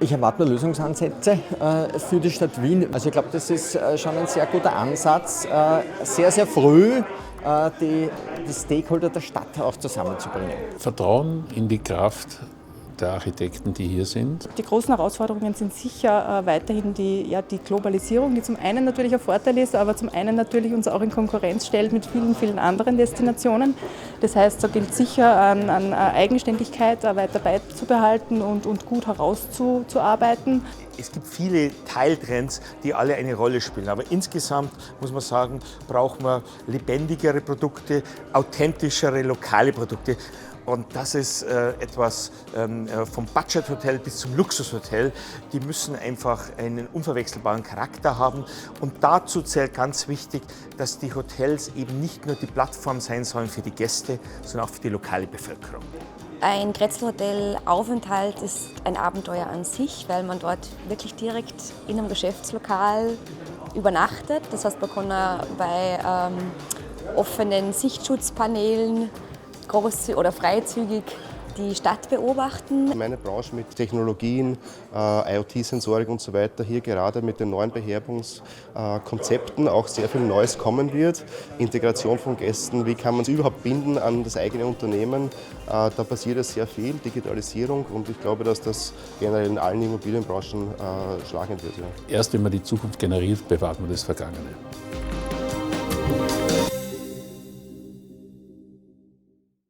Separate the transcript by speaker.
Speaker 1: Ich erwarte Lösungsansätze für die Stadt Wien. Also ich glaube, das ist schon ein sehr guter Ansatz, sehr, sehr früh die Stakeholder der Stadt auch zusammenzubringen.
Speaker 2: Vertrauen in die Kraft der Architekten, die hier sind.
Speaker 3: Die großen Herausforderungen sind sicher weiterhin die Globalisierung, die zum einen natürlich ein Vorteil ist, aber zum einen natürlich uns auch in Konkurrenz stellt mit vielen, vielen anderen Destinationen. Das heißt, da gilt sicher an Eigenständigkeit weiter beizubehalten und gut herauszuarbeiten.
Speaker 4: Es gibt viele Teiltrends, die alle eine Rolle spielen. Aber insgesamt muss man sagen, brauchen wir lebendigere Produkte, authentischere, lokale Produkte. Und das ist etwas vom Budgethotel bis zum Luxushotel. Die müssen einfach einen unverwechselbaren Charakter haben. Und dazu zählt ganz wichtig, dass die Hotels eben nicht nur die Plattform sein sollen für die Gäste, sondern auch für die lokale Bevölkerung.
Speaker 5: Ein Grätzl-Hotel-Aufenthalt ist ein Abenteuer an sich, weil man dort wirklich direkt in einem Geschäftslokal übernachtet. Das heißt, man kann bei offenen Sichtschutzpaneelen oder freizügig die Stadt beobachten.
Speaker 6: Meine Branche mit Technologien, IoT-Sensorik und so weiter, hier gerade mit den neuen Beherbergungskonzepten auch sehr viel Neues kommen wird. Integration von Gästen, wie kann man es überhaupt binden an das eigene Unternehmen? Da passiert es sehr viel, Digitalisierung, und ich glaube, dass das generell in allen Immobilienbranchen schlagend wird. Ja.
Speaker 2: Erst wenn man die Zukunft generiert, bewahrt man das Vergangene.